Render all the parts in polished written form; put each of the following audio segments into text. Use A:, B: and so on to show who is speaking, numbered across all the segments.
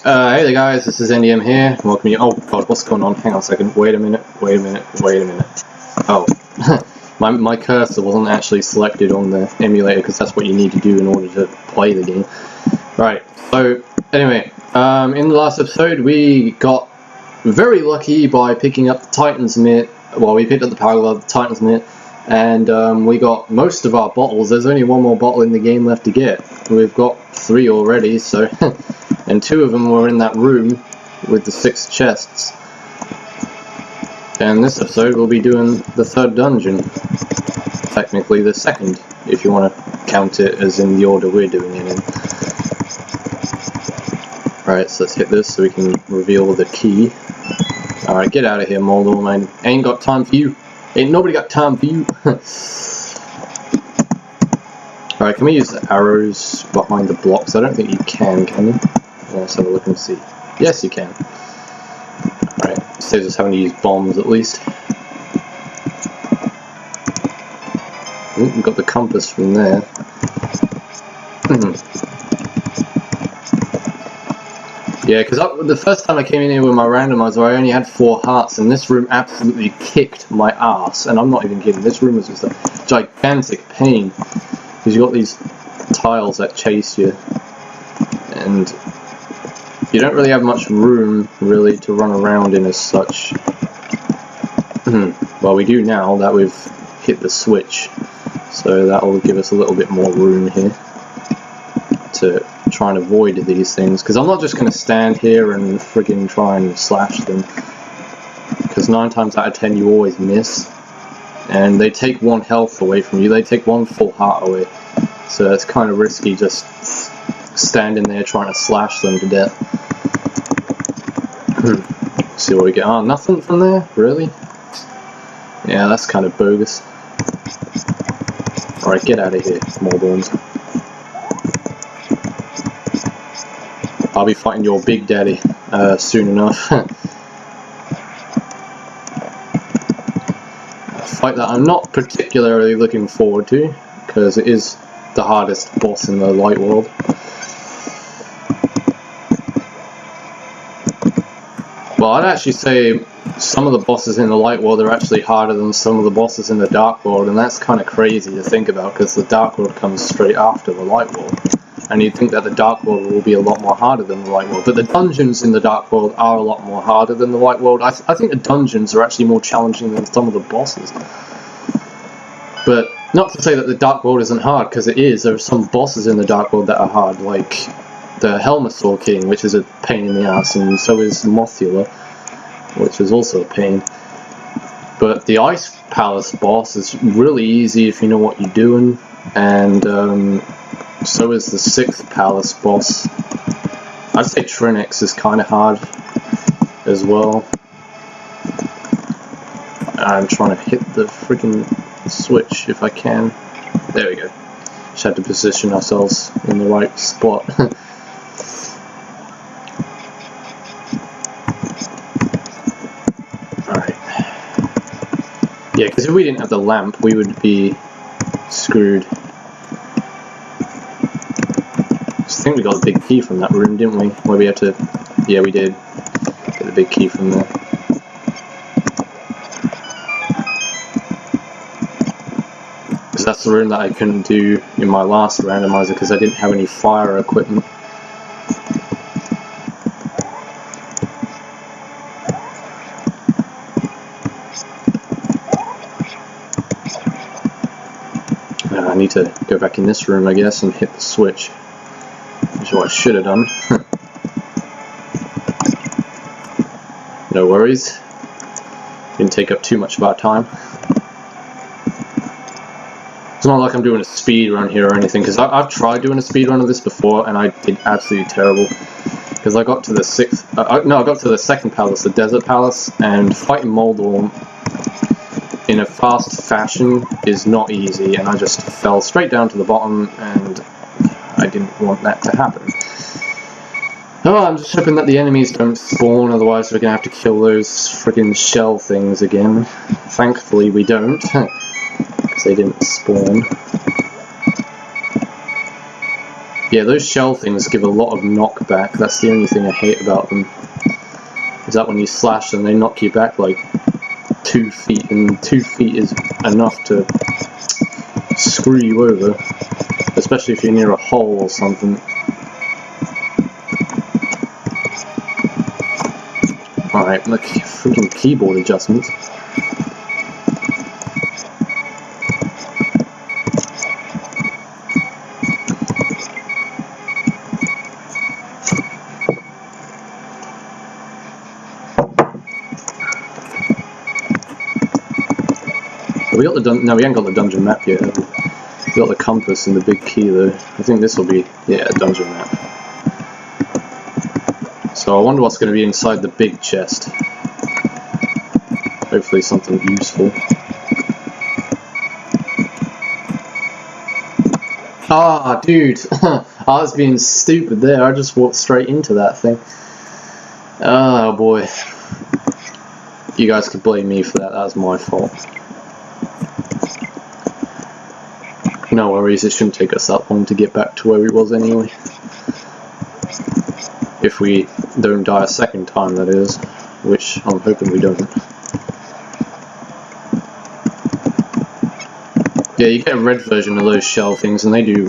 A: Hey there guys, this is NDM here. Welcome you. Oh god, what's going on? Hang on a second. Wait a minute. Oh, my cursor wasn't actually selected on the emulator because that's what you need to do in order to play the game. Right. So anyway, in the last episode we got very lucky by picking up the Titan's Mitt. Well, we picked up the Power Glove, the Titan's Mitt, and we got most of our bottles. There's only one more bottle in the game left to get. We've got 3 already, so. And 2 of them were in that room with the 6 chests. And this episode we'll be doing the 3rd dungeon. Technically the 2nd, if you want to count it as in the order we're doing it in. Alright, so let's hit this so we can reveal the key. Alright, get out of here, Moldorm. I ain't got time for you. Ain't nobody got time for you. Alright, can we use the arrows behind the blocks? I don't think you can you? Let's have a look and see. Yes, you can. Alright, saves us having to use bombs at least. Ooh, we've got the compass from there. Yeah, because the first time I came in here with my randomizer, I only had 4 hearts, and this room absolutely kicked my ass. And I'm not even kidding, this room was just a gigantic pain. Because you've got these tiles that chase you. And you don't really have much room, really, to run around in as such. Well, we do now that we've hit the switch. So that will give us a little bit more room here to try and avoid these things. Because I'm not just going to stand here and friggin' try and slash them. Because 9 times out of 10 you always miss. And they take 1 health away from you. They take 1 full heart away. So it's kind of risky just standing there trying to slash them to death. See what we get. Oh, nothing from there? Really? Yeah, that's kind of bogus. Alright, get out of here, Moldorms. I'll be fighting your big daddy soon enough. A fight that I'm not particularly looking forward to, because it is the hardest boss in the light world. Well, I'd actually say some of the bosses in the light world are actually harder than some of the bosses in the dark world, and that's kind of crazy to think about because the dark world comes straight after the light world. And you'd think that the dark world will be a lot more harder than the light world, but the dungeons in the dark world are a lot more harder than the light world. I think the dungeons are actually more challenging than some of the bosses. But not to say that the dark world isn't hard, because it is. There are some bosses in the dark world that are hard, like the Helmasaur King, which is a pain in the ass, and so is Mothula, which is also a pain. But the Ice Palace boss is really easy if you know what you're doing, and so is the 6th Palace boss. I'd say Trinix is kind of hard as well. I'm trying to hit the freaking switch if I can. There we go. Just had to position ourselves in the right spot. Alright. Yeah, because if we didn't have the lamp, we would be screwed. I think we got a big key from that room, didn't we? Where we had to... Yeah, we did. Get the big key from there. Because that's the room that I couldn't do in my last randomizer because I didn't have any fire equipment. I need to go back in this room, I guess, and hit the switch. Which is what I should have done. No worries. Didn't take up too much of our time. It's not like I'm doing a speed run here or anything, because I've tried doing a speed run of this before and I did absolutely terrible. Because I got to the 6th... I got to the 2nd palace, the Desert Palace, and fighting Moldorm in a fast fashion is not easy, and I just fell straight down to the bottom, and I didn't want that to happen. Oh, I'm just hoping that the enemies don't spawn, otherwise we're going to have to kill those freaking shell things again. Thankfully we don't, because they didn't spawn. Yeah, those shell things give a lot of knockback. That's the only thing I hate about them. Is that when you slash them, they knock you back like 2 feet, and 2 feet is enough to screw you over, especially if you're near a hole or something. Alright, look, freaking keyboard adjustments. We got the no, we ain't got the dungeon map yet. We got the compass and the big key though. I think this will be, yeah, a dungeon map. So I wonder what's going to be inside the big chest. Hopefully something useful. Ah, dude, I was being stupid there. I just walked straight into that thing. Oh boy. You guys could blame me for that. That was my fault. No worries, it shouldn't take us that long to get back to where we was anyway. If we don't die a second time, that is. Which I'm hoping we don't. Yeah, you get a red version of those shell things and they do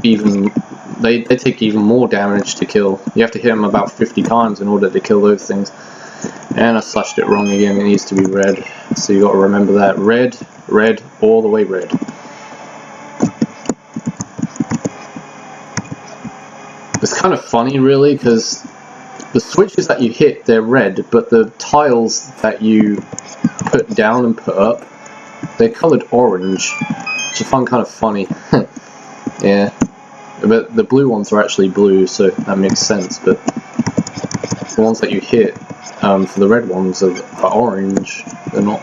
A: even... They take even more damage to kill. You have to hit them about 50 times in order to kill those things. And I slashed it wrong again, it needs to be red. So you got to remember that. Red, red, all the way red. It's kind of funny really, because the switches that you hit, they're red, but the tiles that you put down and put up, they're coloured orange, which I find kind of funny. Yeah, but the blue ones are actually blue, so that makes sense, but the ones that you hit for the red ones are orange, they're not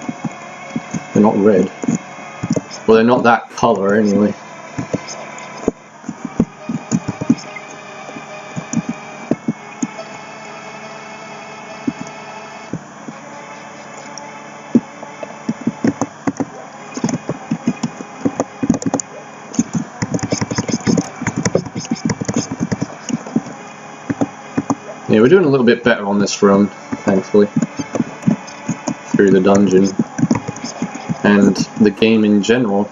A: red. Well, they're not that colour anyway. Yeah, we're doing a little bit better on this run, thankfully, through the dungeon and the game in general,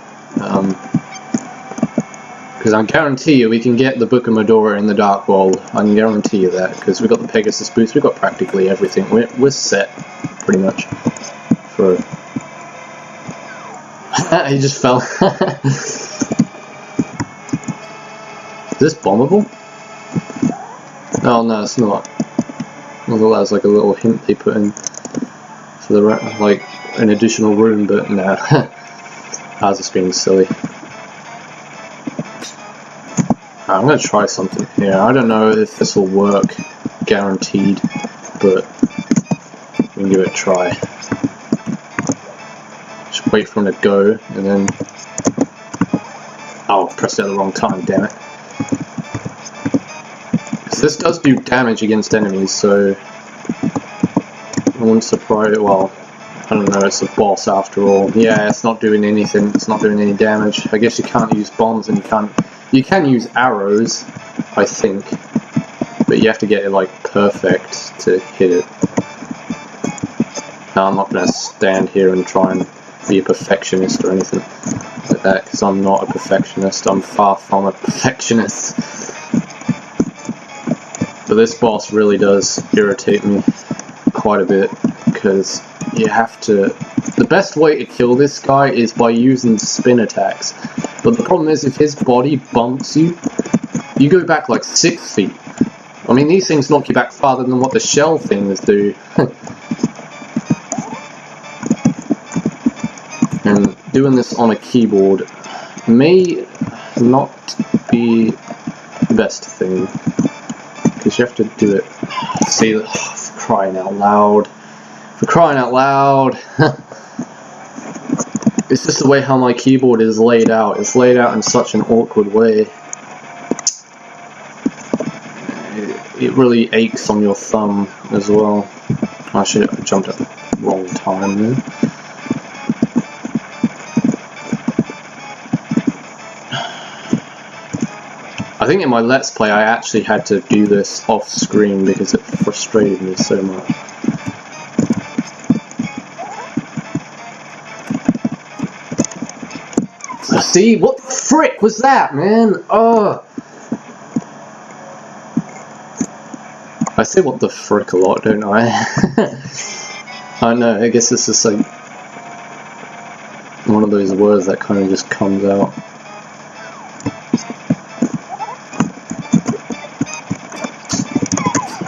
A: because I guarantee you we can get the Book of Moldorm in the Dark World. I can guarantee you that, because we've got the Pegasus boost, we've got practically everything. We're set, pretty much, for... He just fell. Is this bombable? Oh no, it's not. I thought that was like a little hint they put in for the like an additional room, but nah. I was just being silly. I'm gonna try something here. I don't know if this will work, guaranteed, but we can give it a try. Just wait for him to go, and then... Oh, pressed it at the wrong time, damn it. This does do damage against enemies, so I wouldn't surprise. Well, I don't know, it's a boss after all. Yeah, it's not doing anything, it's not doing any damage. I guess you can't use bombs and you can use arrows, I think, but you have to get it like perfect to hit it. Now I'm not going to stand here and try and be a perfectionist or anything like that, because I'm not a perfectionist, I'm far from a perfectionist. But this boss really does irritate me quite a bit, because you have to... The best way to kill this guy is by using spin attacks. But the problem is, if his body bumps you, you go back like 6 feet. I mean, these things knock you back farther than what the shell things do. And doing this on a keyboard may not be the best thing, because you have to do it. See, oh, for crying out loud. For crying out loud. It's just the way how my keyboard is laid out. It's laid out in such an awkward way. It really aches on your thumb as well. Actually, I jumped at the wrong time there. I think in my Let's Play I actually had to do this off screen because it frustrated me so much. See, what the frick was that, man? Oh! I say what the frick a lot, don't I? I know, I guess it's just like one of those words that kind of just comes out.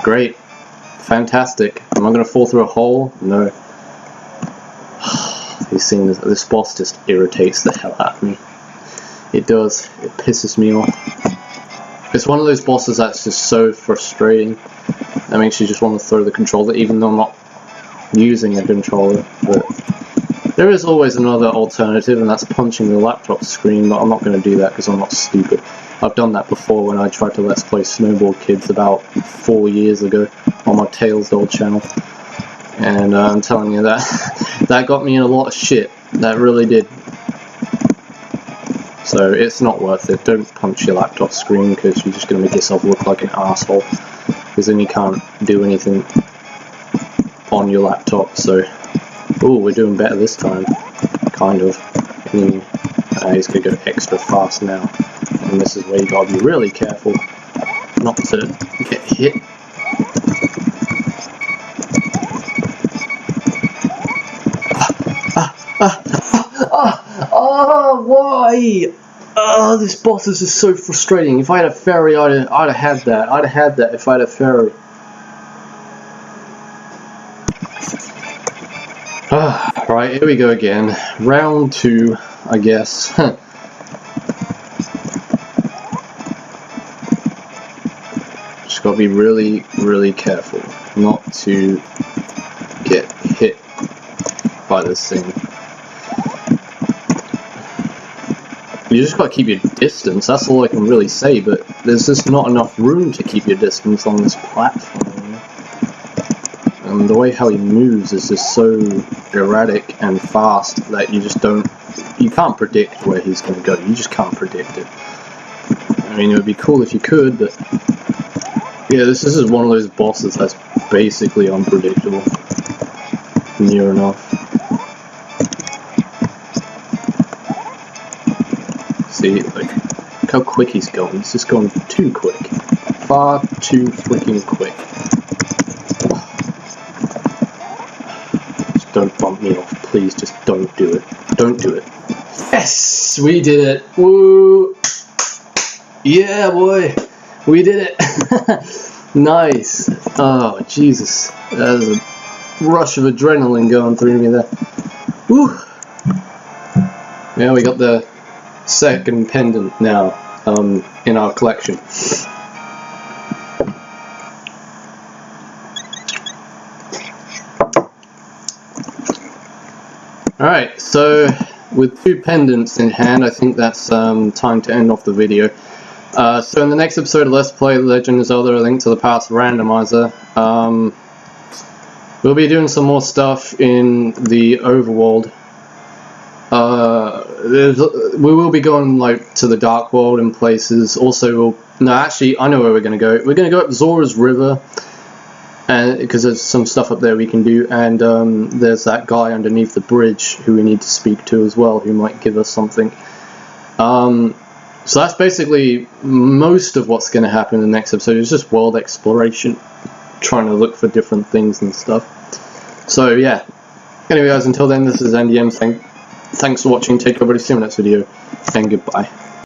A: Great. Fantastic. Am I going to fall through a hole? No. These things, this boss just irritates the hell out of me. It does. It pisses me off. It's one of those bosses that's just so frustrating. That makes you just want to throw the controller, even though I'm not using a controller. But there is always another alternative, and that's punching the laptop screen, but I'm not going to do that because I'm not stupid. I've done that before when I tried to Let's Play Snowboard Kids about 4 years ago on my Tails old channel. And I'm telling you that that got me in a lot of shit. That really did. So it's not worth it. Don't punch your laptop screen because you're just going to make yourself look like an asshole. Because then you can't do anything on your laptop. So, ooh, we're doing better this time. Kind of. He's going to go extra fast now. And this is where you got to be really careful not to get hit. Oh, why? Oh, this boss is just so frustrating. If I had a fairy, I'd have had that. I'd have had that if I had a fairy. Right, here we go again. Round 2, I guess. Just gotta be really, really careful not to get hit by this thing. You just gotta keep your distance, that's all I can really say, but there's just not enough room to keep your distance on this platform. And the way how he moves is just so erratic and fast that you just you can't predict where he's gonna go, you just can't predict it. I mean, it would be cool if you could, but yeah, this is one of those bosses that's basically unpredictable. Near enough. See, like, look how quick he's going. He's just going too quick. Far too freaking quick. Just don't bump me off, please. Just don't do it. Don't do it. Yes! We did it! Woo! Yeah, boy! We did it! Nice! Oh, Jesus. That was a rush of adrenaline going through me there. Woo! Yeah, we got the second pendant now in our collection. Alright, so with 2 pendants in hand, I think that's time to end off the video. So in the next episode of Let's Play Legend of Zelda: A Link to the Past Randomizer, we'll be doing some more stuff in the overworld. We will be going like to the Dark World and places. Also, actually, I know where we're going to go. We're going to go up Zora's River, and because there's some stuff up there we can do. And there's that guy underneath the bridge who we need to speak to as well, who might give us something. So that's basically most of what's going to happen in the next episode. It's just world exploration, trying to look for different things and stuff. So yeah. Anyway, guys, until then, this is NDM. Thanks for watching. Take care, everybody. See you in the next video, and goodbye.